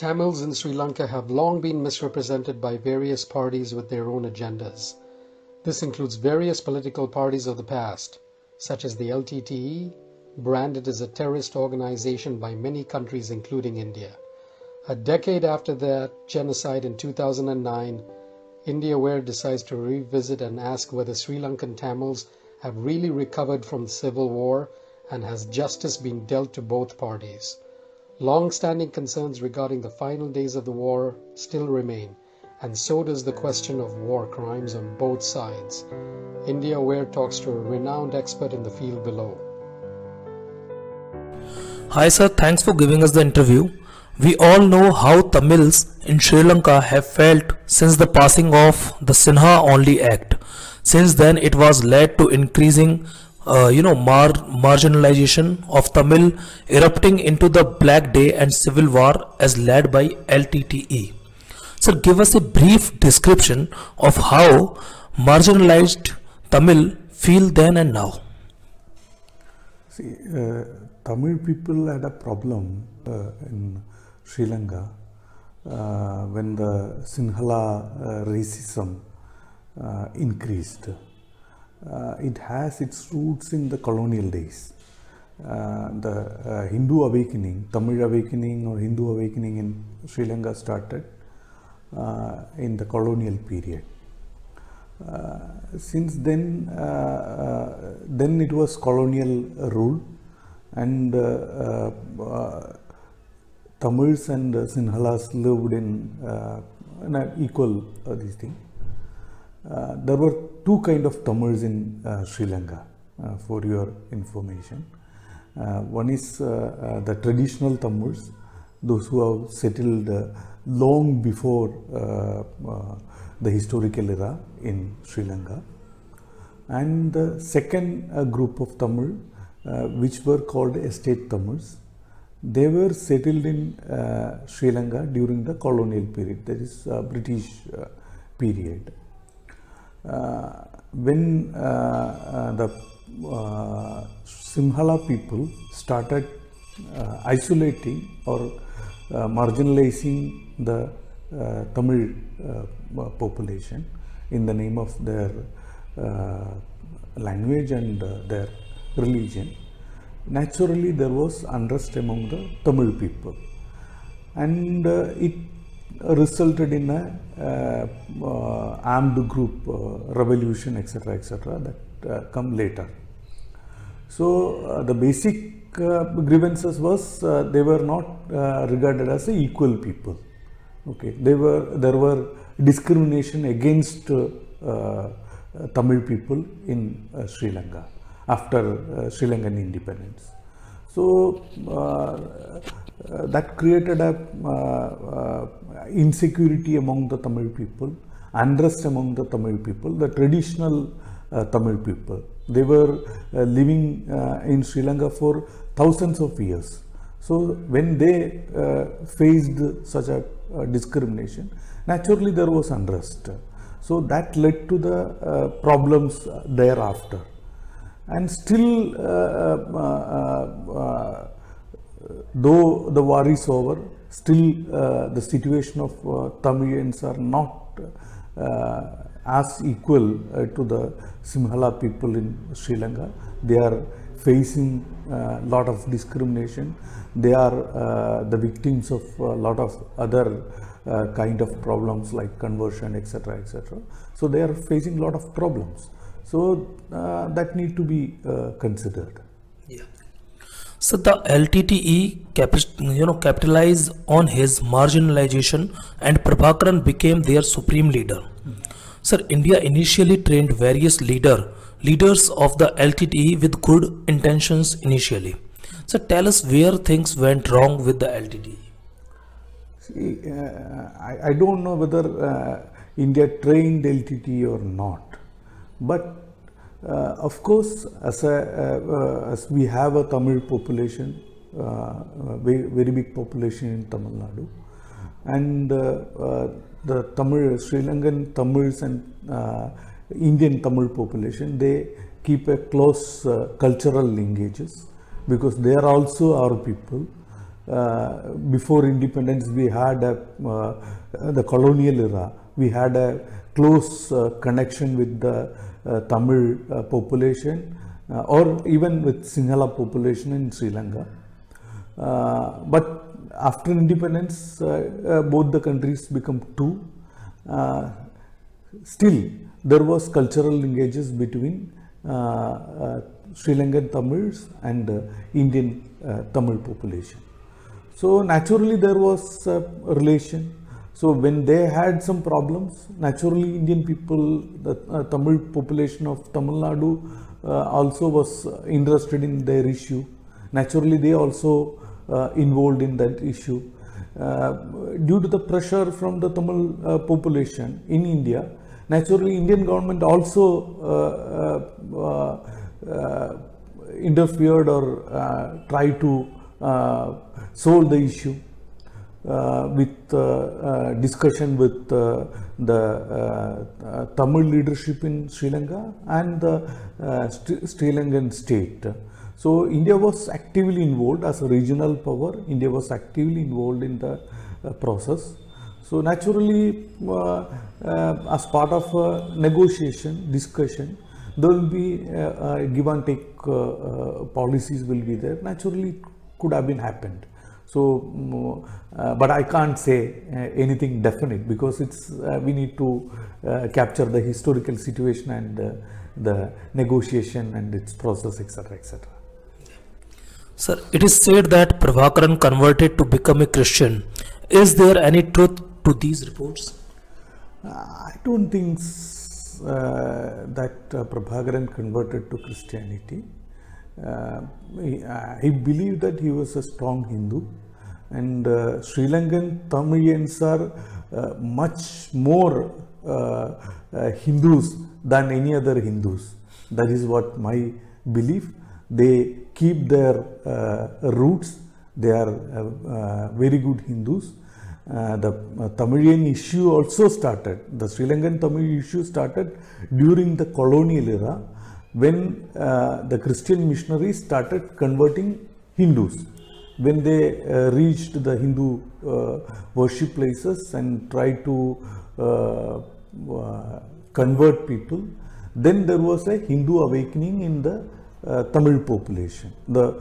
Tamils in Sri Lanka have long been misrepresented by various parties with their own agendas. This includes various political parties of the past, such as the LTTE, branded as a terrorist organization by many countries including India. A decade after that genocide in 2009, India Aware decides to revisit and ask whether Sri Lankan Tamils have really recovered from the civil war and has justice been dealt to both parties. Long-standing concerns regarding the final days of the war still remain, and so does the question of war crimes on both sides. India Aware talks to a renowned expert in the field below. Hi sir, thanks for giving us the interview. We all know how Tamils in Sri Lanka have felt since the passing of the Sinha Only Act. Since then, it was led to increasing marginalization of Tamil, erupting into the Black Day and Civil War as led by LTTE. Sir, give us a brief description of how marginalized Tamil feel then and now. See, Tamil people had a problem in Sri Lanka when the Sinhala racism increased. It has its roots in the colonial days. The Hindu awakening, Tamil awakening or Hindu awakening in Sri Lanka started in the colonial period. Since then it was colonial rule, and Tamils and Sinhalas lived in an equal this thing. There were two kinds of Tamils in Sri Lanka, for your information. One is the traditional Tamils, those who have settled long before the historical era in Sri Lanka. And the second group of Tamil, which were called estate Tamils, they were settled in Sri Lanka during the colonial period, that is British period. When the Sinhala people started isolating or marginalizing the Tamil population in the name of their language and their religion, naturally there was unrest among the Tamil people, and it resulted in a armed group revolution, etc., that come later. So the basic grievances was they were not regarded as equal people. Okay, there were discrimination against Tamil people in Sri Lanka after Sri Lankan independence. So that created a insecurity among the Tamil people, unrest among the Tamil people, the traditional Tamil people. They were living in Sri Lanka for thousands of years. So when they faced such a discrimination, naturally there was unrest. So that led to the problems thereafter. And still, though the war is over, still the situation of Tamilians are not as equal to the Sinhala people in Sri Lanka. They are facing a lot of discrimination. They are the victims of a lot of other kind of problems like conversion, etc., etc. So they are facing a lot of problems. So that need to be considered. Yeah. So the LTTE capitalized on his marginalization, and Prabhakaran became their supreme leader. Sir, India initially trained various leaders of the LTTE with good intentions initially. So tell us where things went wrong with the LTTE. See, I don't know whether India trained LTTE or not, but of course, as we have a Tamil population, very big population in Tamil Nadu, and the Sri Lankan Tamils and Indian Tamil population, they keep a close cultural linkages because they are also our people. before independence we had the colonial era, we had a close connection with the Tamil population or even with Sinhala population in Sri Lanka. But after independence, both the countries become two. Still, there was cultural linkages between Sri Lankan Tamils and Indian Tamil population. So naturally there was a relation. So when they had some problems, naturally Indian people, the Tamil population of Tamil Nadu also was interested in their issue. Naturally they also involved in that issue. Due to the pressure from the Tamil population in India, naturally Indian government also interfered or tried to solve the issue with discussion with the Tamil leadership in Sri Lanka and the Sri Lankan state. So India was actively involved as a regional power. India was actively involved in the process. So naturally, as part of a negotiation, discussion, there will be give and take policies will be there. Naturally, it could have been happened. So, but I can't say anything definite because it's we need to capture the historical situation and the negotiation and its process, etc., etc. Sir, it is said that Prabhakaran converted to become a Christian. Is there any truth to these reports? I don't think that Prabhakaran converted to Christianity. I believe that he was a strong Hindu, and Sri Lankan Tamilians are much more Hindus than any other Hindus. That is what my belief. They keep their roots. They are very good Hindus. The Tamilian issue also started. The Sri Lankan Tamil issue started during the colonial era when the Christian missionaries started converting Hindus. When they reached the Hindu worship places and tried to convert people, then there was a Hindu awakening in the Tamil population, the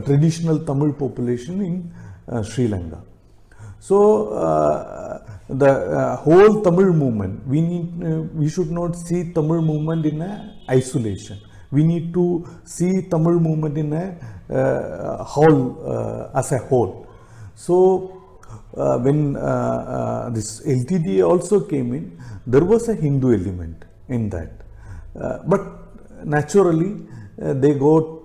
traditional Tamil population in Sri Lanka. So the whole Tamil movement, we should not see Tamil movement in a isolation. We need to see Tamil movement in a whole, as a whole. So when this LTTE also came in, there was a Hindu element in that, but naturally they got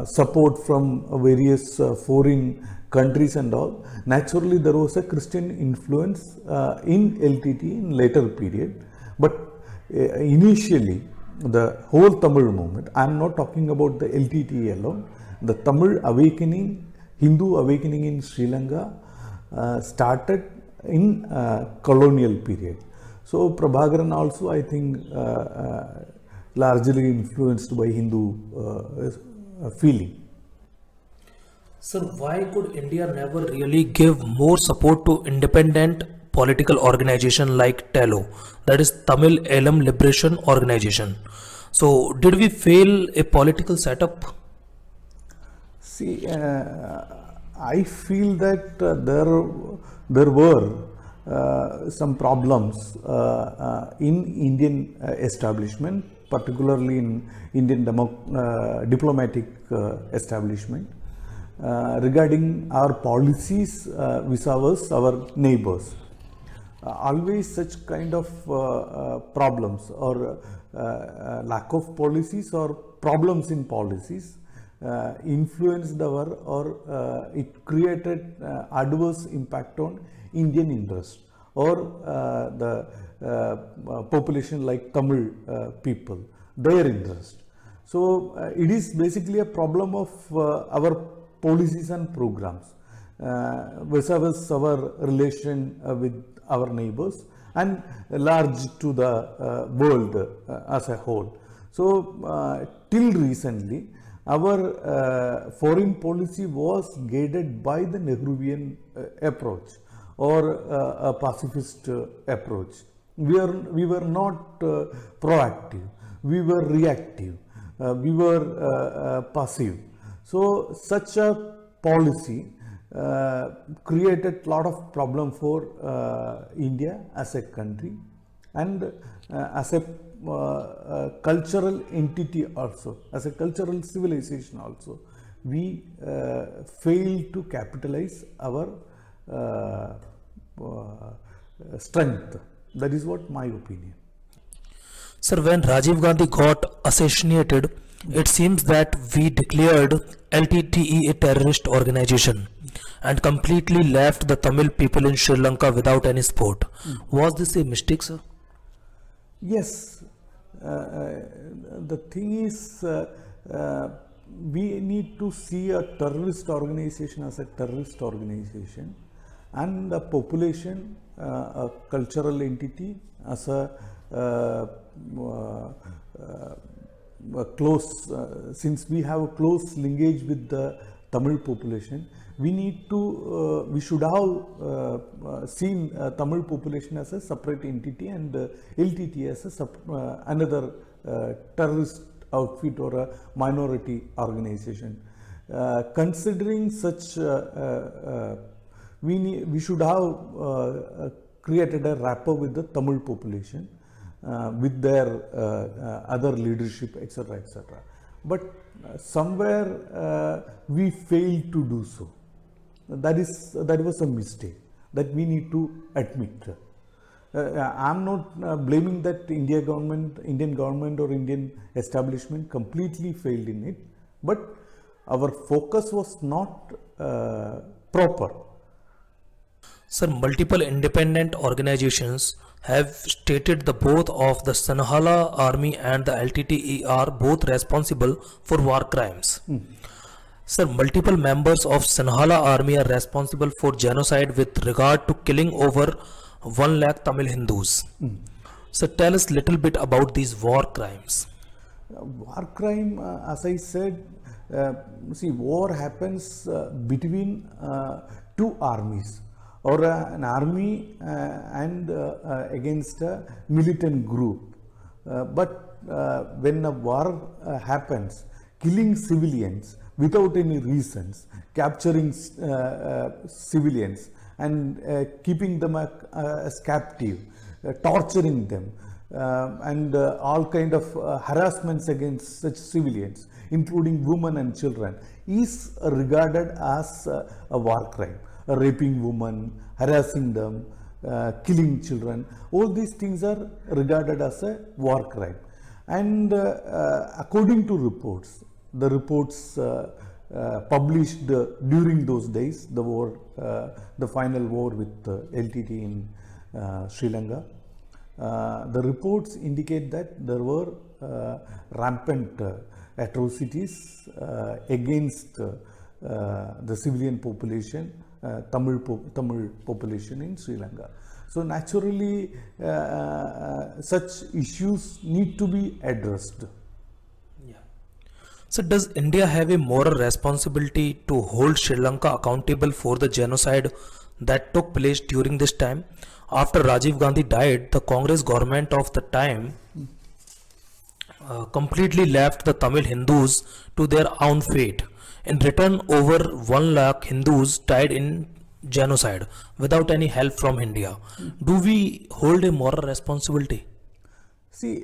support from various foreign countries and all. Naturally there was a Christian influence in LTTE in later period, but initially the whole Tamil movement, I am not talking about the LTTE alone, the Tamil awakening, Hindu awakening in Sri Lanka started in colonial period. So Prabhakaran also, I think, largely influenced by Hindu feeling. Sir, why could India never really give more support to independent political organization like TELO, that is Tamil Eelam Liberation Organization? So did we fail a political setup? See, I feel that there were some problems in Indian establishment, particularly in Indian diplomatic establishment, regarding our policies vis-a-vis our neighbors. Always such kind of problems or lack of policies or problems in policies influenced our or it created adverse impact on Indian interest or the population like Tamil people, their interest. So it is basically a problem of our policies and programs vis-a-vis our relation with our neighbors and large to the world as a whole. So till recently Our foreign policy was guided by the Nehruvian approach or a pacifist approach. We were not proactive, we were reactive, we were passive. So such a policy created a lot of problem for India as a country and as a cultural entity also, as a cultural civilization also. We failed to capitalize our strength. That is what my opinion. Sir, when Rajiv Gandhi got assassinated, it seems that we declared LTTE a terrorist organization and completely left the Tamil people in Sri Lanka without any support. Was this a mistake, sir? Yes. The thing is, we need to see a terrorist organization as a terrorist organization and the population, a cultural entity, as a close, since we have a close linkage with the Tamil population, we need to, we should have seen Tamil population as a separate entity and LTTE as a another terrorist outfit or a minority organization. Considering such, we should have created a rapport with the Tamil population, with their other leadership, etc., etc. But somewhere we failed to do so. That was a mistake that we need to admit. I am not blaming that Indian government or Indian establishment completely failed in it, but our focus was not proper. Sir, multiple independent organizations have stated the both of the Sinhala army and the LTTE are both responsible for war crimes. Sir, multiple members of Sinhala army are responsible for genocide with regard to killing over 1 lakh Tamil Hindus. So tell us little bit about these war crimes. War crime, as I said, see, war happens between two armies, or an army and against a militant group. But when a war happens, killing civilians without any reasons, capturing civilians and keeping them as captive, torturing them, and all kind of harassments against such civilians, including women and children, is regarded as a war crime. Raping women, harassing them, killing children, all these things are regarded as a war crime. And according to reports, the reports published during those days, the war, the final war with LTTE in Sri Lanka, the reports indicate that there were rampant atrocities against the civilian population, Tamil population in Sri Lanka. So naturally, such issues need to be addressed. Yeah. So does India have a moral responsibility to hold Sri Lanka accountable for the genocide that took place during this time? After Rajiv Gandhi died, the Congress government of the time completely left the Tamil Hindus to their own fate. In return, over 1 lakh Hindus died in genocide without any help from India. Do we hold a moral responsibility? See,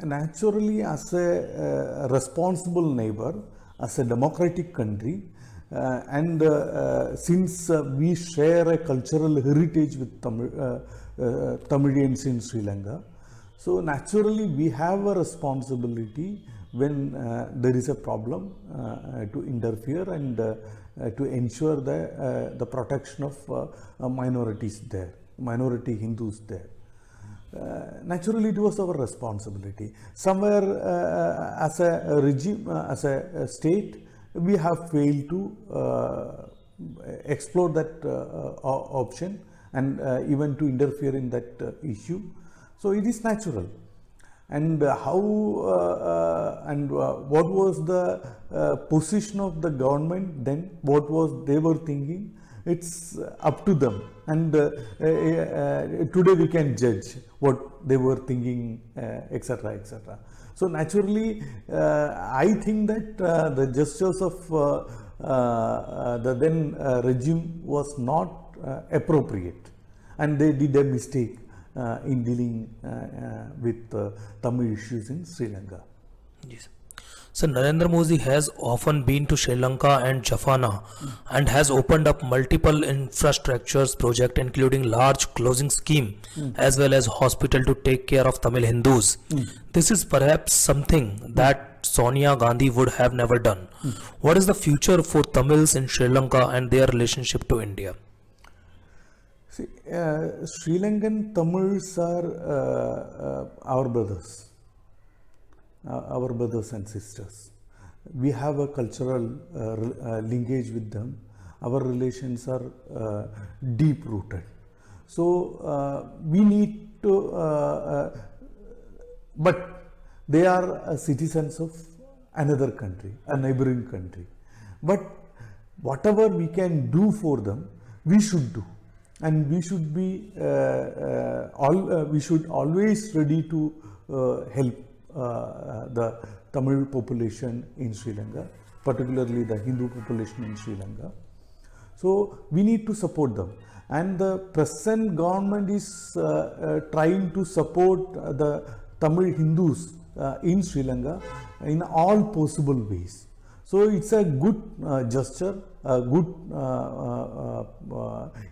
naturally, as a responsible neighbor, as a democratic country, and since we share a cultural heritage with Tamilians in Sri Lanka, so naturally we have a responsibility when there is a problem to interfere and to ensure the protection of minorities there, minority Hindus there. Naturally, it was our responsibility. Somewhere as a regime, as a state, we have failed to explore that option and even to interfere in that issue. So it is natural. and what was the position of the government then, what was they were thinking, it's up to them, and today we can judge what they were thinking, etc., etc. So naturally, I think that the gestures of the then regime was not appropriate, and they did a mistake in dealing with Tamil issues in Sri Lanka. Yes. So Narendra Modi has often been to Sri Lanka and Jaffna and has opened up multiple infrastructures project, including large closing scheme as well as hospital to take care of Tamil Hindus. This is perhaps something that Sonia Gandhi would have never done. What is the future for Tamils in Sri Lanka and their relationship to India? See, Sri Lankan Tamils are our brothers. Our brothers and sisters. We have a cultural linkage with them. Our relations are deep rooted. So we need to, but they are citizens of another country, a neighboring country. But whatever we can do for them, we should do, and we should be we should always ready to help the Tamil population in Sri Lanka, particularly the Hindu population in Sri Lanka. So we need to support them, and the present government is trying to support the Tamil Hindus in Sri Lanka in all possible ways. So it's a good gesture, a good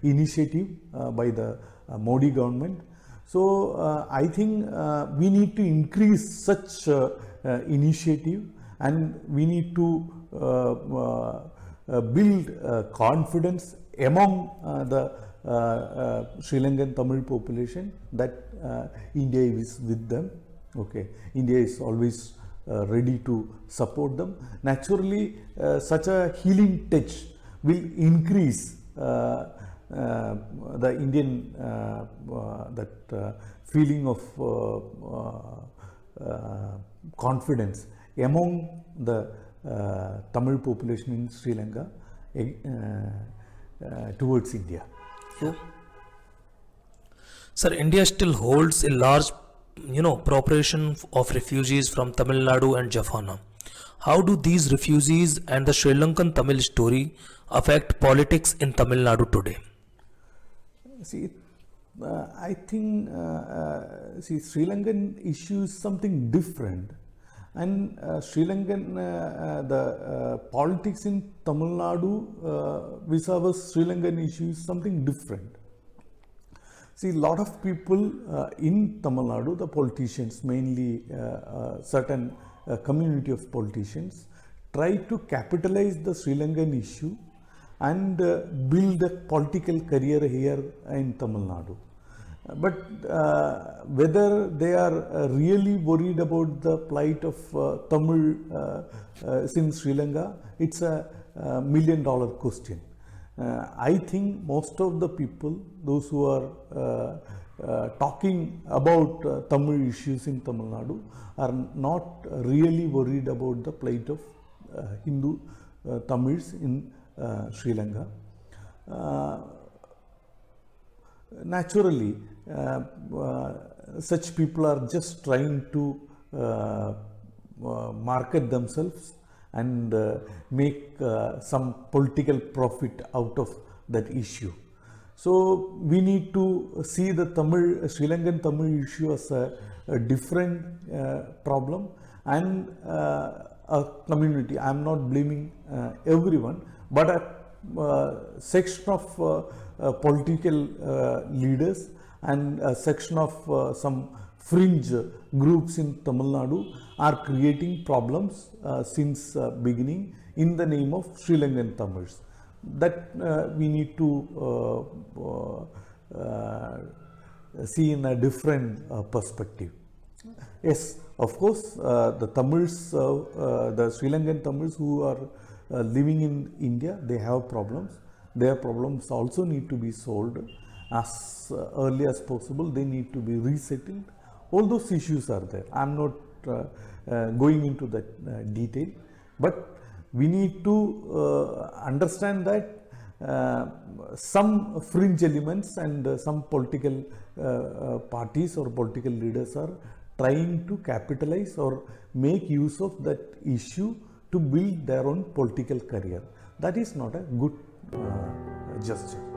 initiative by the Modi government. So I think we need to increase such initiative, and we need to build confidence among the Sri Lankan Tamil population that India is with them. Okay, India is always ready to support them. Naturally, such a healing touch will increase the Indian feeling of confidence among the Tamil population in Sri Lanka towards India. Yeah. Sir, India still holds a large, proportion of refugees from Tamil Nadu and Jaffna. How do these refugees and the Sri Lankan Tamil story affect politics in Tamil Nadu today? See, I think Sri Lankan issue is something different, and Sri Lankan the politics in Tamil Nadu vis-a-vis Sri Lankan issue is something different. See, a lot of people in Tamil Nadu, the politicians, mainly certain community of politicians, try to capitalize the Sri Lankan issue and build a political career here in Tamil Nadu. But whether they are really worried about the plight of Tamil in Sri Lanka, it's a $1,000,000 question. I think most of the people, those who are talking about Tamil issues in Tamil Nadu, are not really worried about the plight of Hindu Tamils in Sri Lanka. Naturally, such people are just trying to market themselves and make some political profit out of that issue. So we need to see the Sri Lankan Tamil issue as a different problem and a community. I am not blaming everyone, but a section of political leaders and a section of some fringe groups in Tamil Nadu are creating problems since beginning in the name of Sri Lankan Tamils. That we need to see in a different perspective. Yes, of course, the Tamils, the Sri Lankan Tamils who are living in India, they have problems. Their problems also need to be solved as early as possible. They need to be resettled, all those issues are there. I am not going into that detail, but we need to understand that some fringe elements and some political parties or political leaders are trying to capitalize or make use of that issue to build their own political career. That is not a good gesture.